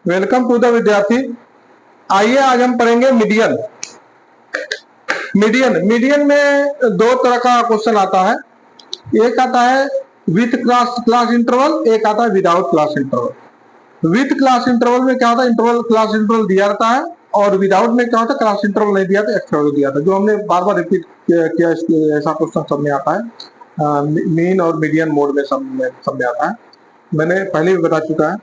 Welcome to the विद्यार्थी। आइए आज हम पढ़ेंगे मीडियन। मीडियन में दो तरह का क्वेश्चन आता है। एक आता है विथ क्लास इंटरवल, एक आता है without class interval. With class interval में क्या होता है, इंटरवल क्लास इंटरवल दिया रहता है, और विदाउट में क्या होता है, क्लास इंटरवल नहीं दिया था, एक्स्ट्रा दिया था। जो हमने बार बार रिपीट किया, ऐसा क्वेश्चन सब में आता है। मीन और मीडियन मोड में सब में आता है, मैंने पहले भी बता चुका है।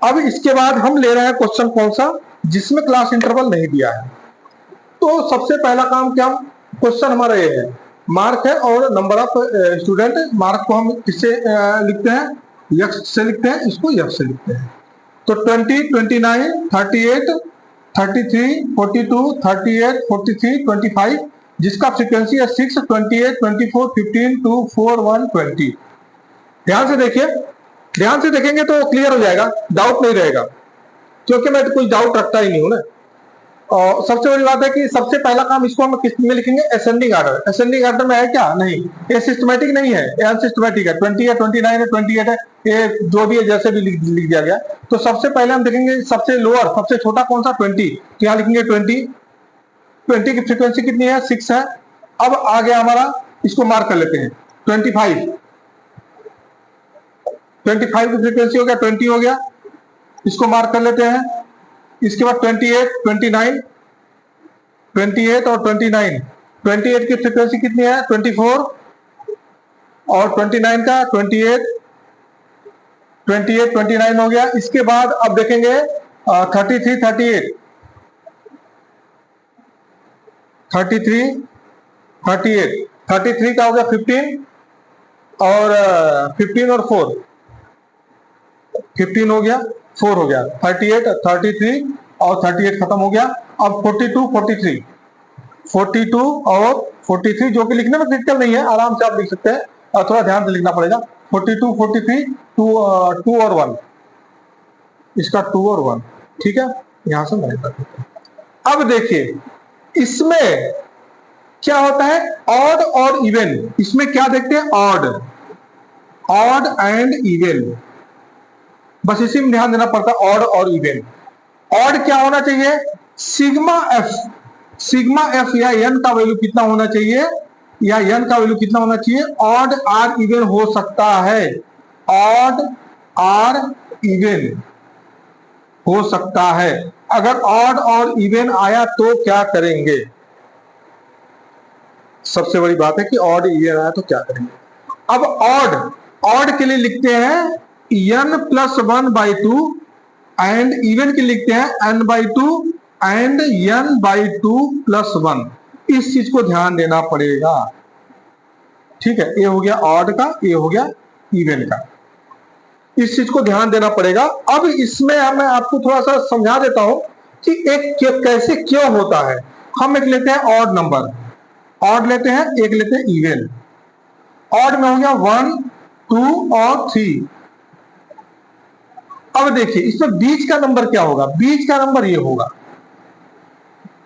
अब इसके बाद हम ले रहे हैं क्वेश्चन कौन सा, जिसमें क्लास इंटरवल नहीं दिया है। तो सबसे पहला काम क्या, क्वेश्चन हमारा ये है, मार्क है और नंबर ऑफ स्टूडेंट। मार्क को हम किससे लिखते हैं, यक्स से लिखते हैं, इसको यक्स से लिखते हैं। तो 20, 29, 38, 33, 42, 38, 43, 25, जिसका फ्रीक्वेंसी है 6, 28, 24, 15, 2, 4, 1, 20। ध्यान से देखिए, ध्यान से देखेंगे तो क्लियर हो जाएगा, डाउट नहीं रहेगा, क्योंकि मैं तो कोई डाउट रखता ही नहीं हूं ना। और सबसे बड़ी बात है कि सबसे पहला काम इसको हम किस में लिखेंगे, असेंडिंग ऑर्डर। असेंडिंग ऑर्डर में है क्या, नहीं, ये सिस्टमैटिक नहीं है, ये अनसिस्टमैटिक है। 20 है, 29 है, 28 है, ये जो भी है जैसे भी लिख दिया गया। तो सबसे पहले हम देखेंगे सबसे लोअर, सबसे छोटा कौन सा, 20। तो यहाँ लिखेंगे 20। 20 की फ्रीक्वेंसी कितनी है, 6 है। अब आ गया हमारा, इसको मार्क कर लेते हैं 25। 25 की फ्रीक्वेंसी हो गया, 20 हो गया, इसको मार्क कर लेते हैं। इसके बाद 28, 29, 28 और 29। 28 की फ्रीक्वेंसी कितनी है, 24, और 29 का 28, 28, 29 हो गया। इसके बाद अब देखेंगे 33, 38, 33, 38, 33 का हो गया 15, और 15 और 4, 15 हो गया, 4 हो गया, 38, 33 और 38 खत्म हो गया। अब 42, 43, 42 और 43, जो कि लिखने में क्रिटिकल नहीं है, आराम से आप लिख सकते हैं, और थोड़ा ध्यान से लिखना पड़ेगा। 42, 43, 2 और 1, इसका 2 और 1, ठीक है, यहां से मैं कर देता हूं। अब देखिए इसमें क्या होता है, ऑड और इवन। इसमें क्या देखते हैं, ऑड, ऑड एंड इवन, बस इसी में ध्यान देना पड़ता है, ऑड और इवन। ऑड क्या होना चाहिए, सिग्मा एफ, सिग्मा एफ या एन का वैल्यू कितना होना चाहिए, या एन का वैल्यू कितना होना चाहिए, ऑड आर इवन हो सकता है, ऑड आर इवन हो सकता है। अगर ऑड और इवन आया तो क्या करेंगे, सबसे बड़ी बात है कि ऑड इवन आया तो क्या करेंगे। अब ऑड, ऑड के लिए लिखते हैं n प्लस 1/2, एंड इवन के लिखते हैं n/2 एंड n/2 प्लस 1। इस चीज को ध्यान देना पड़ेगा, ठीक है। ये हो गया ऑड का, ये हो गया इवन का, इस चीज को ध्यान देना पड़ेगा। अब इसमें मैं आपको थोड़ा सा समझा देता हूं कि एक कैसे क्यों होता है। हम एक लेते हैं ऑड नंबर, ऑड लेते हैं, एक लेते हैं इवन। ऑड में हो गया 1, 2 और 3। अब देखिए इसमें बीच का नंबर क्या होगा, बीच का नंबर ये होगा।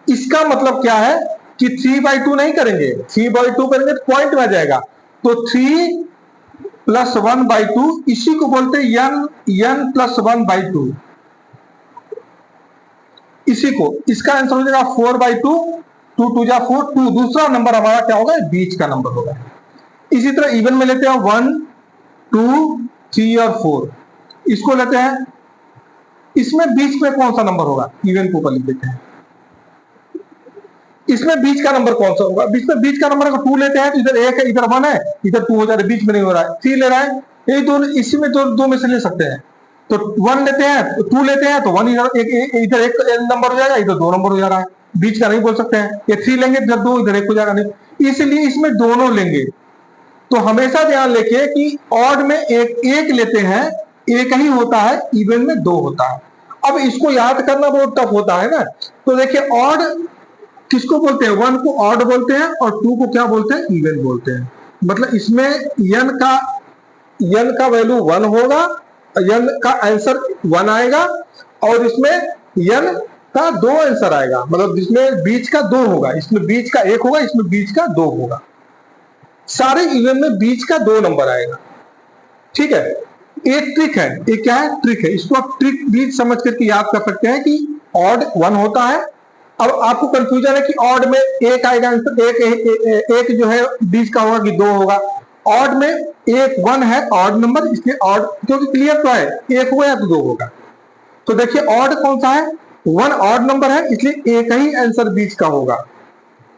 इसका मतलब क्या है कि 3/2 नहीं करेंगे, 3/2 करेंगे तो पॉइंट में आ जाएगा। तो 3 प्लस 1/2, इसी को बोलते हैं n प्लस 1/2, इसी को, इसका आंसर हो जाएगा 4/2, 2 2 जा 4, 2 दूसरा नंबर हमारा क्या होगा, बीच का नंबर होगा। इसी तरह इवन में लेते हैं 1, 2, 3 और 4, इसको लेते हैं, इसमें बीच में कौन सा नंबर होगा, इवन को ऊपर लिख देते हैं। इसमें बीच का नंबर कौन सा होगा, बीच का नंबर अगर 2 लेते हैं तो इधर 1 है, इधर 1 है, इधर 2 हो जा रहा है, बीच में नहीं हो रहा है। 3 ले रहा है, ये दोनों इसी में दो में से ले सकते हैं। तो 1 लेते हैं, 2 लेते हैं तो 1 इधर एक नंबर हो जाएगा, इधर 2 नंबर हो जा रहा है, बीच का नहीं बोल सकते हैं। ये 3 लेंगे इधर 2, इधर 1 हो जाएगा, नहीं, इसलिए इसमें दोनों लेंगे। तो हमेशा ध्यान रखिए कि ऑड में एक लेते हैं, एक ही होता है, इवन में 2 होता है। अब इसको याद करना बहुत टफ होता है ना। तो देखिए ऑड किसको बोलते हैं, 1 को ऑड बोलते हैं और 2 को क्या बोलते हैं, इवन बोलते हैं। मतलब इसमें n का वैल्यू 1 होगा, n का आंसर 1 आएगा, और इसमें n का 2 आंसर आएगा। मतलब जिसमें बीच का 2 होगा, इसमें बीच का 1 होगा, इसमें बीच का 2 होगा। सारे इवन में बीच का 2 नंबर आएगा। ठीक है, एक ट्रिक है, ये क्या है, ट्रिक है, इसको आप ट्रिक भी समझ करके याद कर सकते हैं कि ऑड 1 होता है। अब आपको कंफ्यूजन है कि ऑड में एक आएगा आंसर, एक जो है बीच का होगा कि 2 होगा। ऑड में एक 1 है ऑड नंबर, इसलिए ऑड, क्योंकि क्लियर तो है, एक होगा या तो 2 होगा। तो देखिए ऑड कौन सा है, 1 ऑड नंबर है, इसलिए एक ही आंसर बीच का होगा।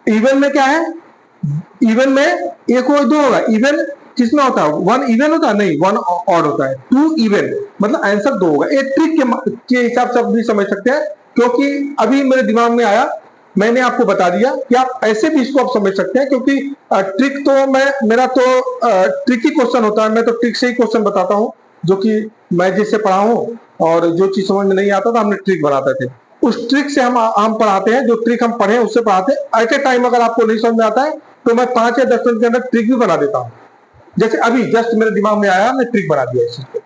इवन में क्या है, इवन में एक हो 2 होगा। इवन किसमें होता है, 1 इवन होता है, नहीं 1 ऑड होता है। 2 इवन मतलब आंसर 2 होगा। एक ट्रिक के हिसाब से आप भी समझ सकते हैं, क्योंकि अभी मेरे दिमाग में आया, मैंने आपको बता दिया कि आप ऐसे भी इसको आप समझ सकते हैं, क्योंकि ट्रिक तो मेरा तो ट्रिकी क्वेश्चन होता है, मैं तो ट्रिक से ही क्वेश्चन बताता हूँ, जो कि मैं जिससे पढ़ा हूँ, और जो चीज समझ में नहीं आता था हमने ट्रिक बनाते थे, उस ट्रिक से हम पढ़ाते हैं, जो ट्रिक हम पढ़े उससे पढ़ाते हैं। एट ए टाइम अगर आपको नहीं समझ में आता है तो मैं 5 या 10 मिनट के अंदर ट्रिक भी बना देता हूँ। जैसे अभी जस्ट मेरे दिमाग में आया, मैं ट्रिक बना दिया इस चीज को।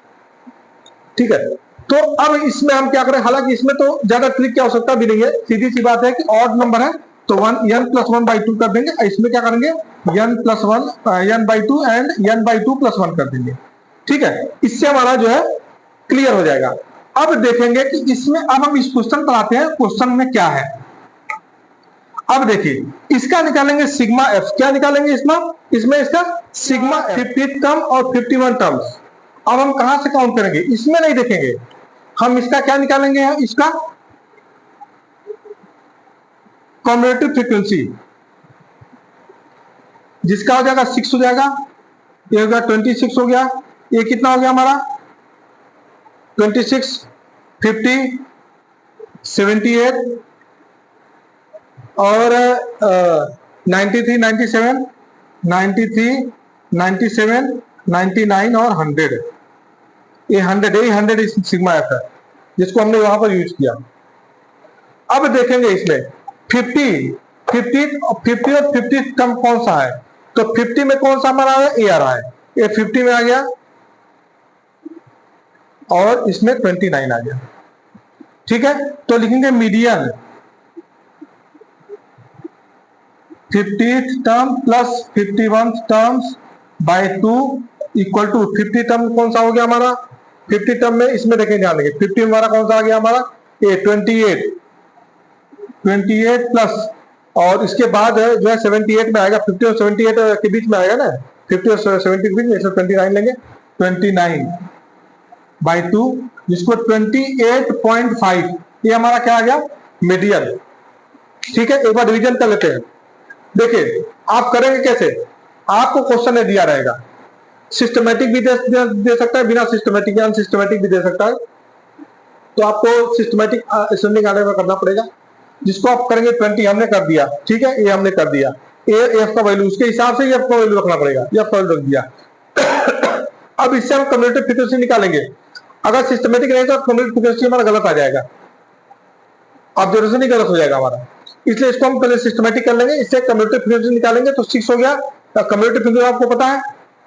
ठीक है, तो अब इसमें हम क्या करें, हालांकि इसमें तो ज्यादा ट्रिक की आवश्यकता भी नहीं है, सीधी सी बात है कि ऑड नंबर है तो n + 1/2 कर देंगे। इसमें क्या करेंगे, n + 1 n/2 एंड n/2 + 1 कर देंगे। ठीक है, इससे हमारा जो है क्लियर हो जाएगा। अब देखेंगे कि इसमें, अब हम इस क्वेश्चन पर आते हैं, क्वेश्चन में क्या है। अब देखिए इसका निकालेंगे सिग्मा एफ। क्या निकालेंगे इसमें इसका सिग्मा 50 टर्म और 51 टर्म्स। अब हम कहां से काउंट करेंगे, इसमें नहीं देखेंगे, हम इसका क्या निकालेंगे, इसका कॉम्बिनेटिव फ्रीक्वेंसी, जिसका हो जाएगा 6 हो जाएगा, ये हो गया 26 हो गया, ये कितना हो गया हमारा 26, 50, 78 और 93, 97, 93, 97, 99 और 100। ये 100 सिग्मा एफ है, जिसको हमने वहां पर यूज किया। अब देखेंगे इसमें 50 और 50 टर्म कौन सा है, तो 50 में कौन सा हमारा ए आ रहा है, ये 50 में आ गया, और इसमें 29 आ गया। ठीक है, तो लिखेंगे median 50th term plus 51 terms by 2 equal to 50 term कौन सा हो गया हमारा, 50 टर्म में इसमें देखें ध्यान देंगे, 50 हमारा कौन सा आ गया हमारा, ये 28 प्लस, और इसके बाद जो है 78 में आएगा, 50 और 78 के बीच में आएगा ना, 50 और 70 के बीच में, 29 लेंगे, 29 बाई 2, जिसको 28.5, ये हमारा क्या आ गया, मीडियन। ठीक है, एक बार रिवीजन कर लेते हैं। देखिए आप करेंगे कैसे, आपको क्वेश्चन दिया रहेगा, सिस्टमेटिक भी दे सकता है, बिना सिस्टमेटिक या अनसिस्टमेटिक भी दे सकता है, तो आपको सिस्टमेटिक असेंडिंग आर्डर में करना पड़ेगा, जिसको आप करेंगे 20 हमने कर दिया। ठीक है, ये हमने कर दिया, एफ का वैल्यू उसके हिसाब से एफ का वैल्यू रखना पड़ेगा, एफ का वैल्यू रख दिया। अब इससे हम कम्युलेटिव फ्रीक्वेंसी निकालेंगे। अगर सिस्टमेटिक नहीं तो कम्युलेटिव फ्रीक्वेंसी हमारा गलत आ जाएगा, ऑब्जर्वेशन ही गलत हो जाएगा हमारा, इसलिए इसको हम पहले सिस्टमेटिक कर लेंगे। इससे कम्युलेटिव फ्रीक्वेंसी निकालेंगे तो 6 हो गया। कम्युलेटिव फ्रीक्वेंसी आपको पता है,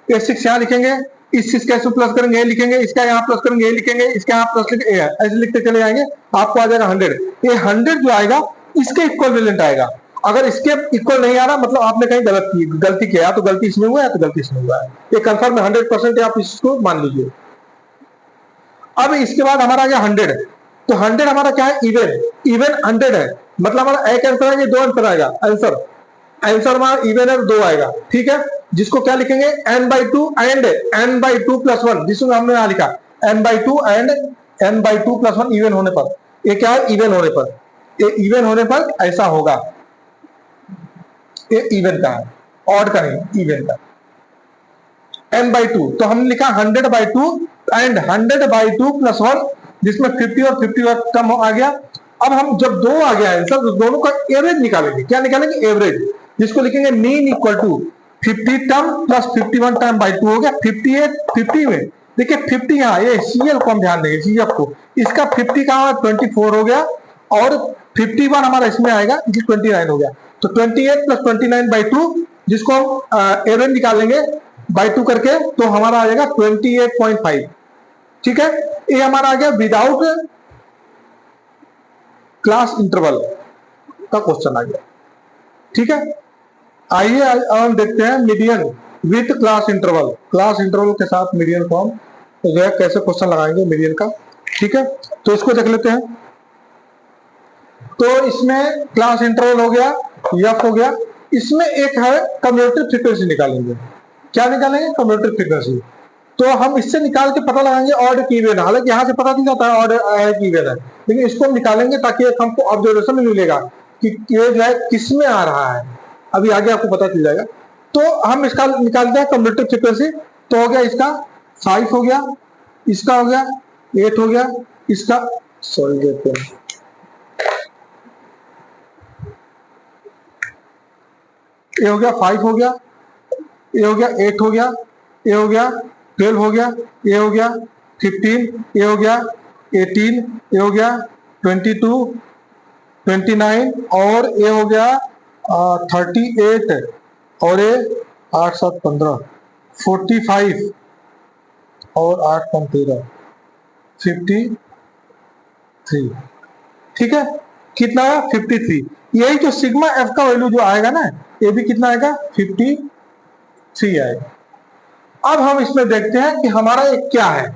ये 6 यहाँ लिखेंगे, इस 6 का प्लस करेंगे, ये लिखेंगे, इसका यहाँ प्लस करेंगे, ये लिखेंगे, इसका यहाँ प्लस लिखेंगे, ऐसे लिखते चले जाएंगे, आपको आ जाएगा 100। ये 100 जो आएगा इसके इक्वल वेरिएंट आएगा। अगर इसके इक्वल नहीं आ रहा मतलब आपने कहीं गलती किया, या तो गलती इसमें हुआ है या तो गलती इसमें हुआ है, ये कंफर्म 100% आप इसको मान लीजिए। अब इसके बाद हमारा आ गया 100, तो 100 हमारा क्या है, इवन 100 है, मतलब हमारा एक आंसर आएगा, 2 आंसर आएगा, आंसर हमारा इवन है, 2 आएगा। ठीक है, जिसको क्या लिखेंगे n/2 एंड n/2 + 1, जिसको हमने यहां लिखा n/2 एंड n/2 + 1 इवन होने पर, ये क्या है, इवन होने पर, ये इवन होने पर ऐसा होगा, ये इवन का है, ऑड का नहीं, इवन का। n/2 तो हमने लिखा 100/2 एंड 100/2 + 1, जिसमें 50 और 50 कम आ गया। अब हम जब 2 आ गया आंसर, तो दोनों का एवरेज निकालेंगे। क्या निकालेंगे, एवरेज, जिसको लिखेंगे mean equal to 50 term plus 51 term by 2 हो गया 58। 50 में देखिए 50 यहाँ, ये सीएल को हम ध्यान देंगे, सीएफ को, इसका 50 का 24 हो गया, और 51 हमारा इसमें आएगा, 29 हो गया। तो 28 + 29/2, जिसको हम एवरेज निकालेंगे बाई 2 करके, तो हमारा आ जाएगा 28.5। ठीक है, ये हमारा आ गया विदाउट क्लास इंटरवल का क्वेश्चन आ गया। ठीक है, आइए हम देखते हैं मीडियन विथ क्लास इंटरवल के साथ मीडियन फॉर्म तो जो है कैसे क्वेश्चन लगाएंगे मीडियन का। ठीक है, तो इसको देख लेते हैं। तो इसमें क्लास इंटरवल हो गया, एफ हो गया, इसमें एक है कम्यूटेटिव फ्रीक्वेंसी निकालेंगे। क्या निकालेंगे? Commutative frequency. तो हम इससे निकाल के पता लगाएंगे ऑड की इवन। हालांकि यहां से पता नहीं जाता है ऑड है की इवन है, लेकिन इसको हम निकालेंगे ताकि एक हमको ऑब्जर्वेशन में मिलेगा कि ये जो है किस में आ रहा है। अभी आगे आपको पता चल जाएगा। तो हम इसका निकालते हैं कम्यूटेटिव फ्रीक्वेंसी। तो हो गया इसका 5 हो गया, इसका हो गया 8 हो गया, इसका सॉरी देखते हैं, ये हो गया 5 हो गया, ये हो गया 8 हो गया, ये हो गया 12 हो गया, ये हो गया 15, ये हो गया 18, ये हो गया 22, 29 और ये हो गया 38 और ये 8 7 15 45 और 8 कम 13 53। ठीक है, कितना है? 53। यही जो सिग्मा एफ का वैल्यू जो आएगा ना, ये भी कितना आएगा? 53 आएगा। अब हम इसमें देखते हैं कि हमारा एक क्या है,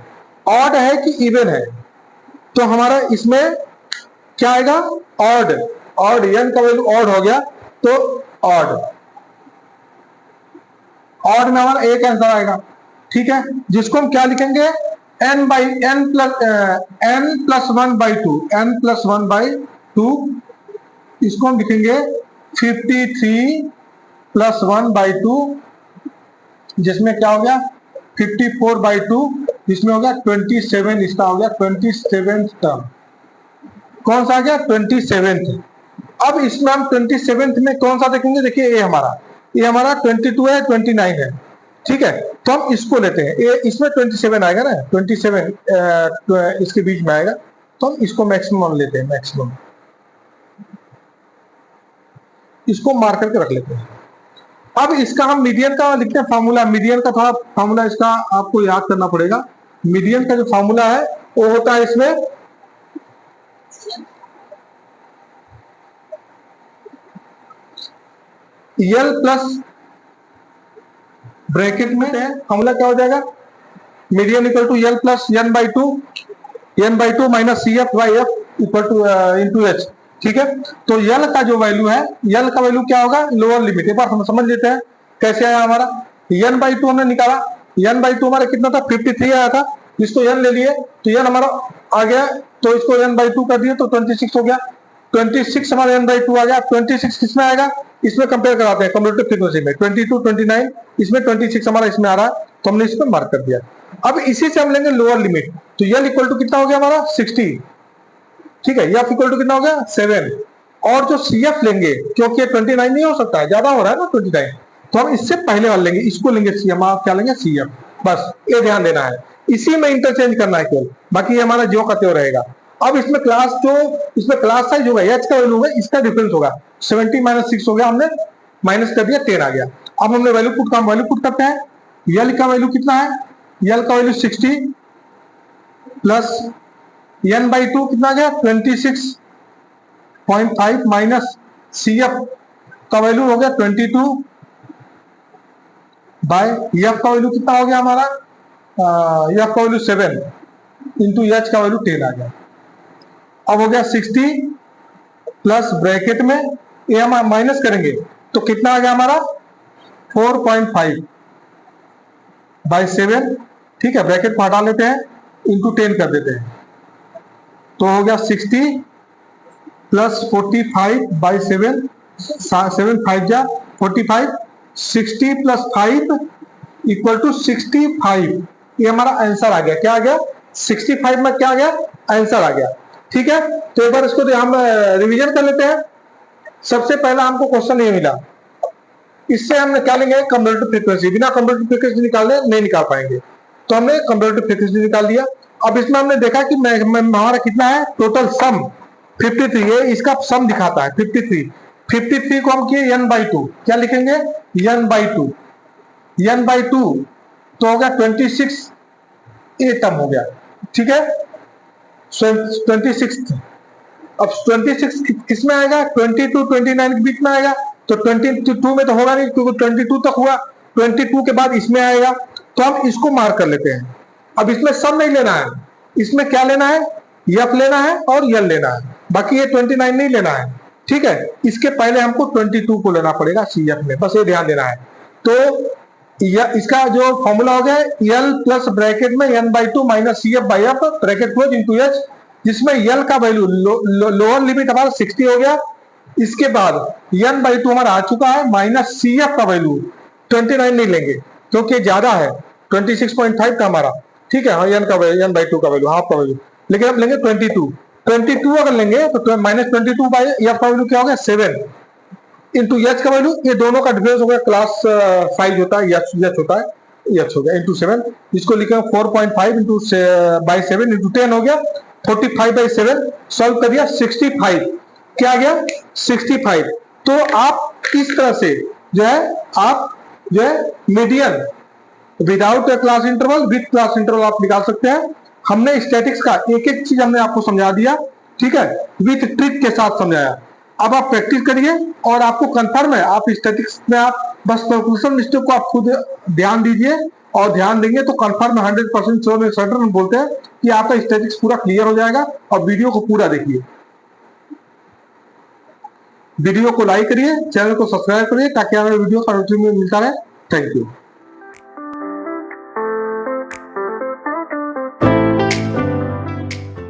ऑड है कि इवन है। तो हमारा इसमें क्या आएगा? ऑड। ऑड, एन का वैल्यू ऑड हो गया तो ऑड। ऑड में हमारा एक आंसर आएगा। ठीक है, जिसको हम क्या लिखेंगे? n by n plus 1/2, n plus 1/2, इसको हम लिखेंगे 53 प्लस 1/2, जिसमें क्या हो गया? 54/2, जिसमें हो गया 27, इसका हो गया 27 टर्म। कौन सा आ गया? 27। अब इसमें हम 27 में कौन सा देखेंगे? देखिए ये हमारा 22 है, 29 है। ठीक है, तो हम इसको लेते हैं। ये इसमें 27 आएगा ना, 27 इसके बीच में आएगा, तो हम इसको मैक्सिमम लेते हैं। मैक्सिमम इसको मार करके रख लेते हैं। अब इसका हम मीडियन का लिखते हैं फार्मूला। मीडियन का थोड़ा फार्मूला इसका आपको याद करना पड़ेगा। मीडियन का जो फार्मूला है वो होता है इसमें यल प्लस ब्रैकेट में फार्मूला क्या हो जाएगा? Median equal to L plus n/2 minus C F by F equal to into H. ठीक है, तो यल का जो वैल्यू है, यल का वैल्यू क्या होगा? Lower limit. एक बार हम समझ लेते हैं कैसे आया हमारा। n/2 हमने निकाला, n/2 हमारा कितना था? 53 आया था। इसको n ले लिए तो n हमारा आ गया, तो इसको n/2 कर दिए तो 26 हो गया। 26 हमारा n/2 आ गया। 26 किसमें आएगा? इसमें कंपेयर कराते हैं कम्यूटेटिव फ्रीक्वेंसी में। 22, 29, इसमें 26 हमारा इसमें आ रहा है, तो हमने इसको मार्क कर दिया। अब इसी से हम लेंगे लोअर लिमिट। तो यल इक्वल टू कितना हो गया हमारा? 60। ठीक है, एफ इक्वल टू कितना हो गया? 7। और जो सी एफ लेंगे, क्योंकि 29 नहीं हो सकता है, ज्यादा हो रहा है ना 29, तो हम इससे पहले वाले लेंगे, इसको लेंगे सी एफ। आप क्या लेंगे? C F. बस ये ध्यान देना है, इसी में इंटरचेंज करना है केवल, बाकी ये हमारा जो का त्यो रहेगा। अब इसमें क्लास साइज होगा, एच का वैल्यू है, इसका डिफरेंस होगा। 70 माइनस 6 हो गया, हमने माइनस कर दिया, 10 आ गया। अब हमने वैल्यू पुट करते हैं। यल का वैल्यू कितना है? यल का वैल्यू 60 प्लस n/2 कितना आ गया? 26.5 माइनस सी एफ का वैल्यू हो गया 22 बाय एफ का वैल्यू कितना हो गया हमारा? एफ का वैल्यू 7 इंटू एच का वैल्यू 10 आ गया। अब हो गया 60 प्लस ब्रैकेट में ये हम माइनस करेंगे तो कितना आ गया हमारा? 4.5 बाई 7। ठीक है, ब्रैकेट को हटा लेते हैं, इंटू 10 कर देते हैं, तो हो गया 60 प्लस 45 बाई 7, 7 5 जा 45, 60 प्लस 5 इक्वल टू 65। ये हमारा आंसर आ गया। क्या आ गया? 65 में क्या आ गया? आंसर आ गया। ठीक है, तो एक बार इसको हम रिवीजन कर लेते हैं। सबसे पहला हमको क्वेश्चन ये मिला, इससे हमने क्या लेंगे? Commutative frequency. बिना कम्यूटेटिव फ्रीक्वेंसी निकालने नहीं निकाल पाएंगे, तो हमने कम्यूटेटिव फ्रीक्वेंसी निकाल दिया। अब इसमें हमने देखा कि हमारा कितना है टोटल सम? 53। ये इसका सम दिखाता है 53। 53 को हम किए n/2, क्या लिखेंगे? n/2 तो हो गया 26 ए टर्म हो गया। ठीक है, 26। अब 26 किस में आएगा? 22, 29 के बीच में आएगा, तो 22 में तो होगा नहीं क्योंकि 22 तक हुआ, 22 के बाद इसमें आएगा, तो हम इसको मार्क कर लेते हैं। अब इसमें सब नहीं लेना है, इसमें क्या लेना है, एफ लेना है और यल लेना है, बाकी ये 29 नहीं लेना है, ठीक है। इसके पहले हमको 22 को लेना पड़ेगा सी एफ में, बस ये ध्यान देना है। तो इसका जो फॉर्मूला हो गया यल प्लस ब्रैकेट में n/2 minus C F by F bracket close into H, जिसमें यल का वैल्यू लोअर लिमिट हमारा 60 हो गया। इसके बाद n/2 हमारा आ चुका है, माइनस सी एफ का वैल्यू 29 नहीं लेंगे क्योंकि ज्यादा है 26.5 का हमारा, ठीक है। n/2 का वैल्यू, हाफ का वैल्यू, लेकिन हम लेंगे 22 अगर लेंगे तो माइनस 22 बाई एफ का वैल्यू क्या हो गया 7 इंटू एच का वैल्यू, ये दोनों का डिफरेंस हो गया, क्लास साइज होता है एच होता है, एच हो गया इंटू 7, इसको लिखे 4.5 इंटू बाई 7 इंटू 10 हो गया 45/7, सॉल्व कर दिया 65, क्या आ गया 65। तो आप इस तरह से जो है आप जो है median without class interval with class interval आप निकाल सकते हैं। हमने स्टैटिक्स का एक एक चीज हमने आपको समझा दिया, ठीक है, विथ ट्रिक के साथ समझाया। अब आप प्रैक्टिस करिए और आपको कंफर्म है, आप स्टैटिक्स में आप बस कैलकुलेशन मिस्टेक को आप खुद ध्यान दीजिए और ध्यान देंगे तो कंफर्म 100% सर्टन बोलते हैं कि आपका स्टैटिक्स पूरा क्लियर हो जाएगा। और वीडियो को पूरा देखिए, वीडियो को लाइक करिए, चैनल को सब्सक्राइब करिए ताकि हमें वीडियो का नोटिफिकेशन मिलता रहे। Thank you.